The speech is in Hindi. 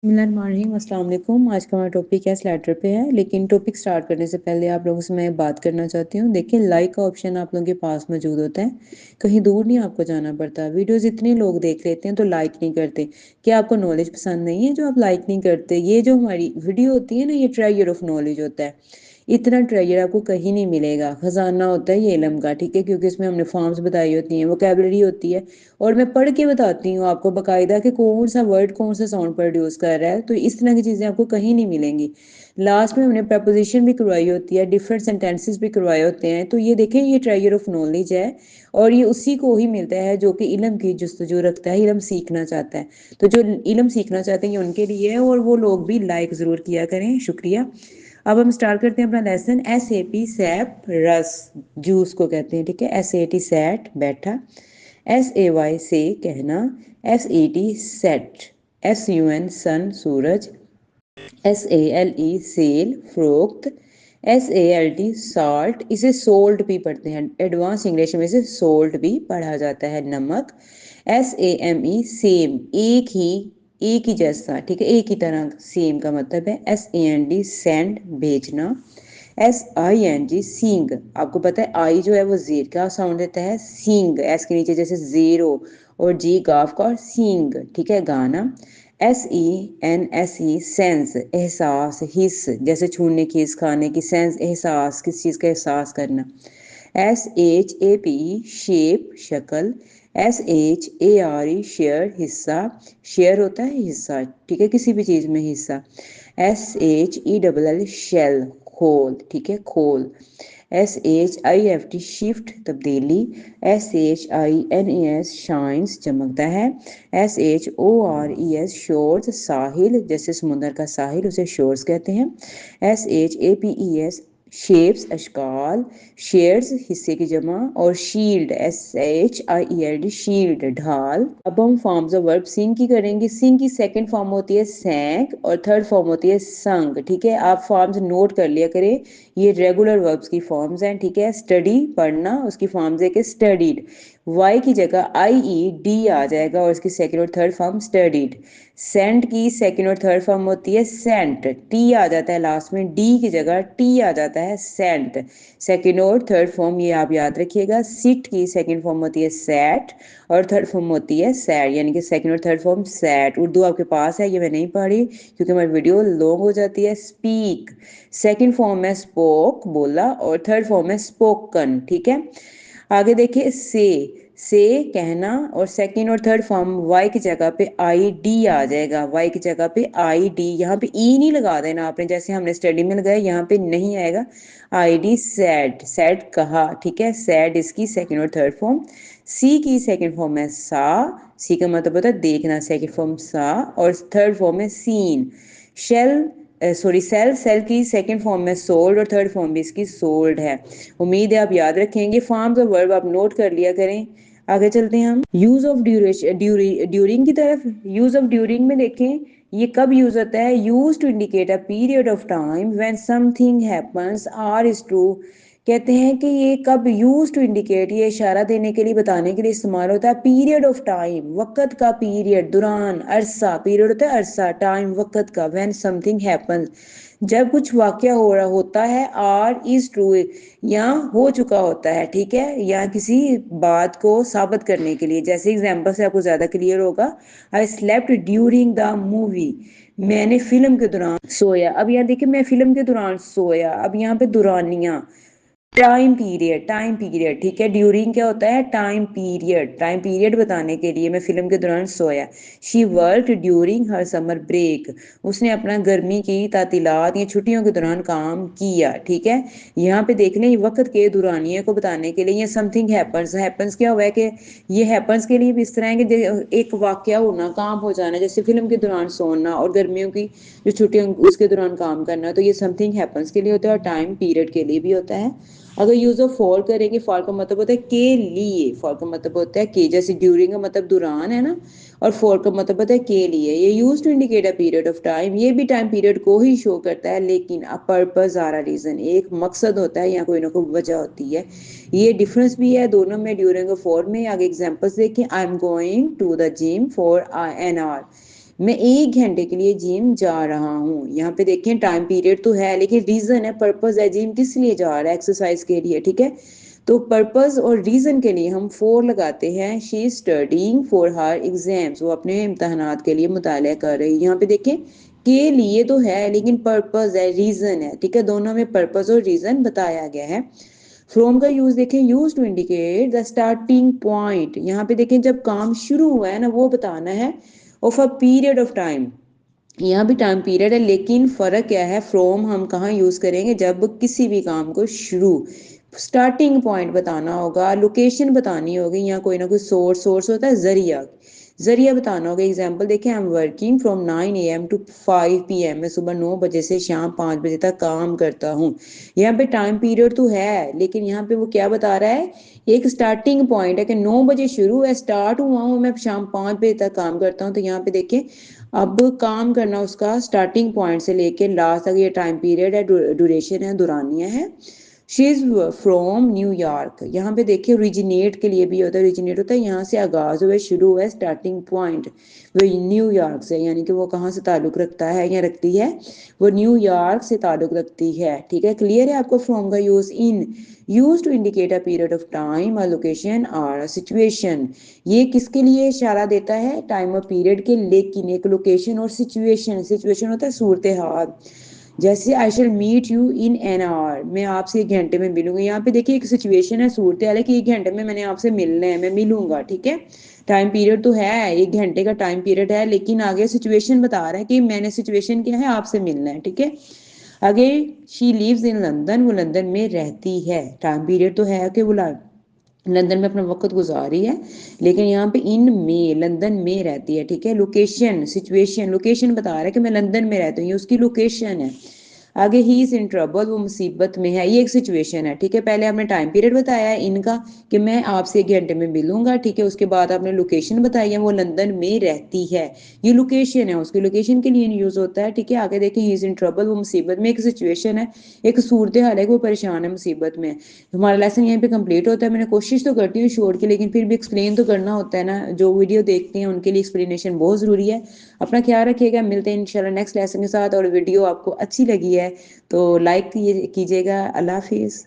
बिस्मिल्लाहिर्रहमानिर्रहीम, अस्सलाम वालेकुम। आज का हमारा टॉपिक है स्लैटर पे है, लेकिन टॉपिक स्टार्ट करने से पहले आप लोगों से मैं बात करना चाहती हूँ। देखिए, लाइक का ऑप्शन आप लोगों के पास मौजूद होता है, कहीं दूर नहीं आपको जाना पड़ता। वीडियोस इतने लोग देख लेते हैं तो लाइक नहीं करते। क्या आपको नॉलेज पसंद नहीं है जो आप लाइक नहीं करते? ये जो हमारी वीडियो होती है ना, ये ट्रायर ऑफ नॉलेज होता है। इतना ट्रेजर आपको कहीं नहीं मिलेगा, खजाना होता है ये इल्म का, ठीक है, क्योंकि इसमें हमने फॉर्म्स बताई होती हैं, वोकेबलरी होती है, और मैं पढ़ के बताती हूँ आपको बाकायदा कि कौन सा वर्ड कौन सा साउंड प्रोड्यूस कर रहा है। तो इस तरह की चीज़ें आपको कहीं नहीं मिलेंगी। लास्ट में हमने प्रपोजिशन भी करवाई होती है, डिफरेंट सेंटेंसेस भी करवाए होते हैं। तो ये देखें, ये ट्रेजर ऑफ नॉलेज है, और ये उसी को ही मिलता है जो कि इल्म की जस्तजू रखता है, इल्म सीखना चाहता है। तो जो इल्म सीखना चाहते हैं ये उनके लिए है, और वो लोग भी लाइक ज़रूर किया करें। शुक्रिया। अब हम स्टार्ट करते हैं अपना लेसन। SAP सैप रस, जूस को कहते हैं, ठीक है। SAT सैट बैठा, SAY से कहना, SET सेट, SUN सन सूरज, SALE सेल फ्रोख्त, SALT साल्ट, इसे सोल्ट भी पढ़ते हैं, एडवांस इंग्लिश में इसे सोल्ट भी पढ़ा जाता है, नमक। SAME सेम, एक ही जैसा, ठीक है, एक ही तरह, सेम का मतलब है। SAND सेंड, भेजना। SING सींग, आपको पता है आई जो है वो जेर का साउंड देता है, सींग, एस के नीचे जैसे जेरो, और जी गाफ का, और सींग, ठीक है, गाना। SENSE सेंस, एहसास, हिस्स, जैसे छूने की, हिस्स, खाने की, सेंस, एहसास, किस चीज़ का एहसास करना। SHAPE शेप, शक्ल। SHARE शेयर, हिस्सा, शेयर होता है हिस्सा, ठीक है, किसी भी चीज़ में हिस्सा। SHELL शेल, खोल, ठीक है, खोल। SHIFT शिफ्ट, तब्दीली। SHINES शाइन्स, चमकता है। SHORES शोर्स, साहिल, जैसे समुद्र का साहिल उसे शोर्स कहते हैं। SHAPES shapes, अशकाल। शेयर्स, हिस्से की जमा, और शील्ड, SHIELD शील्ड, ढाल। अब हम फॉर्म्स ऑफ वर्ब सिंग की करेंगे। सिंग की सेकंड फॉर्म होती है सैंक, और थर्ड फॉर्म होती है संग, ठीक है। आप फॉर्म्स नोट कर लिया करें, ये रेगुलर वर्ब्स की फॉर्म्स हैं, ठीक है। स्टडी, पढ़ना, उसकी फॉर्म्स है कि स्टडीड, वाई की जगह IED आ जाएगा, और इसकी सेकंड और थर्ड फॉर्म स्टडीड। सेंट की सेकंड और थर्ड फॉर्म होती है सेंट, टी आ जाता है लास्ट में, डी की जगह टी आ जाता है, सेंट। सेकंड और थर्ड फॉर्म ये आप याद रखिएगा। सिट की सेकंड फॉर्म होती है सैट, और थर्ड फॉर्म होती है सैड, यानी कि सेकंड और थर्ड फॉर्म सैट। उर्दू आपके पास है, ये मैं नहीं पढ़ी क्योंकि हमारी वीडियो लॉन्ग हो जाती है। स्पीक, सेकंड फॉर्म है स्पोक, बोला, और थर्ड फॉर्म है स्पोकन, ठीक है। आगे देखिए, से कहना, और सेकंड और थर्ड फॉर्म वाई की जगह पे ID आ जाएगा, वाई की जगह पे ID, यहाँ पे ई नहीं लगा देना आपने, जैसे हमने स्टडी में लगाया, यहाँ पे नहीं आएगा। ID सैड, सैड कहा, ठीक है, सैड इसकी सेकंड और थर्ड फॉर्म। सी की सेकंड फॉर्म है सा, सी का मतलब होता है देखना, सेकंड फॉर्म सा, और थर्ड फॉर्म है seen. Shell, sorry sell, sell की सेकंड फॉर्म में सोल्ड, और थर्ड फॉर्म भी इसकी सोल्ड है। उम्मीद है आप याद रखेंगे। फॉर्म्स ऑफ वर्ब आप नोट कर लिया करें। आगे चलते हैं हम यूज ऑफ ड्यूरेशन, ड्यूरिंग की तरफ। यूज ऑफ ड्यूरिंग में देखें, ये कब यूज होता है? Use to indicate a period of time when something happens or is true. कहते हैं कि ये कब यूज टू इंडिकेट, ये इशारा देने के लिए, बताने के लिए इस्तेमाल होता है। पीरियड ऑफ टाइम, वक़्त का, पीरियड दौरान, अरसा, पीरियड होता है अरसा, टाइम वक़्त का। व्हेन समथिंग हैपन्स, जब कुछ वाक्य हो रहा होता है। आर इज ट्रू, या हो चुका होता है, ठीक है, या किसी बात को साबित करने के लिए। जैसे एग्जाम्पल से आपको ज्यादा क्लियर होगा। I slept during the movie, मैंने फिल्म के दौरान सोया। अब यहाँ देखिए, मैं फिल्म के दौरान सोया, अब यहाँ पे दुरानिया, टाइम पीरियड, टाइम पीरियड, ठीक है। ड्यूरिंग क्या होता है? टाइम पीरियड, टाइम पीरियड बताने के लिए, मैं फिल्म के दौरान सोया। She work during her summer break, उसने अपना गर्मी की तातीलात या छुट्टियों के दौरान काम किया, ठीक है। यहाँ पे देख लें, वक्त के दौरानिए को बताने के लिए, ये समथिंग हैपन्स, हैपन्स क्या हुआ है कि ये हैपन्स के लिए भी इस तरह है कि एक वाक्य होना, काम हो जाना, जैसे फिल्म के दौरान सोना, और गर्मियों की जो छुट्टियां उसके दौरान काम करना, तो ये समथिंग हैपन्स के लिए होता है, और टाइम पीरियड के लिए भी होता है। अगर यूज ऑफ फॉर करेंगे, फॉर का मतलब होता है के लिए, फॉर का मतलब होता है के, जैसे ड्यूरिंग का मतलब दौरान है ना, और फॉर का मतलब होता है के लिए। ये use to indicate a period of time, ये भी टाइम पीरियड को ही शो करता है, लेकिन a purpose or a reason, एक मकसद होता है या कोई ना कोई वजह होती है। ये डिफरेंस भी है दोनों में, ड्यूरिंग और फॉर में। आगे एग्जांपल्स देखें। I am going to the gym for an hour, मैं 1 घंटे के लिए जिम जा रहा हूँ। यहाँ पे देखिए टाइम पीरियड तो है लेकिन रीजन है, पर्पस है, जिम किस लिए जा रहा है, एक्सरसाइज के लिए, ठीक है। तो पर्पस और रीजन के लिए हम फॉर लगाते हैं। She is studying for her exams, वो अपने इम्तहानात के लिए मुताला कर रही है। यहाँ पे देखिए के लिए तो है लेकिन पर्पस है, रीजन है, ठीक है, दोनों में पर्पस और रीजन बताया गया है। फ्रॉम का यूज देखें, use to indicate the starting point. यहाँ पे देखें जब काम शुरू हुआ है ना वो बताना है, of a period of time. यहाँ भी टाइम पीरियड है लेकिन फर्क क्या है, फ्रॉम हम कहाँ यूज करेंगे, जब किसी भी काम को शुरू, स्टार्टिंग पॉइंट बताना होगा, लोकेशन बतानी होगी, या कोई ना कोई सोर्स होता है, जरिया, जरिया बताना होगा। एग्जाम्पल देखें, I am working from 9 AM to 5 PM, मैं सुबह 9 बजे से शाम 5 बजे तक काम करता हूँ। यहाँ पे टाइम पीरियड तो है लेकिन यहाँ पे वो क्या बता रहा है, एक स्टार्टिंग पॉइंट है कि 9 बजे शुरू है, स्टार्ट हुआ हूँ मैं, शाम 5 बजे तक काम करता हूँ। तो यहाँ पे देखिए अब काम करना उसका स्टार्टिंग पॉइंट से लेके लास्ट तक, ये टाइम पीरियड है, ड्यूरेशन है, दुरानिया है। She is from New York. यहाँ पे देखिए ओरिजिनेट के लिए भी होता है, ओरिजिनेट होता है यहाँ से आगाज हुआ, शुरू हुआ, स्टार्टिंग पॉइंट वो न्यूयॉर्क से, यानी कि वो कहाँ से ताल्लुक रखता है या रखती है, वो न्यूयॉर्क से ताल्लुक रखती है, ठीक है। क्लियर है आपको। फ्रॉम का use in, use to indicate a period of time, a location और सिचुएशन। ये किसके लिए इशारा देता है, टाइम और पीरियड के, लेकिन एक लोकेशन और सिचुएशन, सिचुएशन होता है सूरत हाल। जैसे I shall meet you in an hour, मैं आपसे 1 घंटे में मिलूंगी। यहाँ पे देखिए एक सिचुएशन है, सूरत हाल है कि 1 घंटे में मैंने आपसे मिलना है, मैं मिलूंगा, ठीक है। टाइम पीरियड तो है, 1 घंटे का टाइम पीरियड है लेकिन आगे सिचुएशन बता रहा है कि मैंने, सिचुएशन क्या है, आपसे मिलना है, ठीक है। आगे शी लिव्स इन लंदन, वो लंदन में रहती है। टाइम पीरियड तो है कि वो लंदन में अपना वक्त गुजार रही है लेकिन यहाँ पे इन में, लंदन में रहती है, ठीक है। लोकेशन, सिचुएशन, लोकेशन बता रहा है कि मैं लंदन में रहती हूँ, ये उसकी लोकेशन है। आगे ही इज इन ट्रबल, वो मुसीबत में है, ये एक सिचुएशन है, ठीक है। पहले आपने टाइम पीरियड बताया है इनका कि मैं आपसे 1 घंटे में मिलूंगा, ठीक है। उसके बाद आपने लोकेशन बताई है, वो लंदन में रहती है, ये लोकेशन है, उसकी लोकेशन के लिए यूज होता है, ठीक है। आगे देखें, ही इज इन ट्रबल, वो मुसीबत में, एक सिचुएशन है, एक सूरत हाल है, वो परेशान है, मुसीबत में। हमारा लेसन यहीं पे कंप्लीट होता है। मैंने कोशिश तो करती हूँ शॉर्ट की, लेकिन फिर भी एक्सप्लेन तो करना होता है ना, जो वीडियो देखते हैं उनके लिए एक्सप्लेनेशन बहुत ज़रूरी है। अपना ख्याल रखिएगा, मिलते हैं इंशाल्लाह नेक्स्ट लेसन के साथ। और वीडियो आपको अच्छी लगी है तो लाइक कीजिएगा। अल्लाह हाफिज़।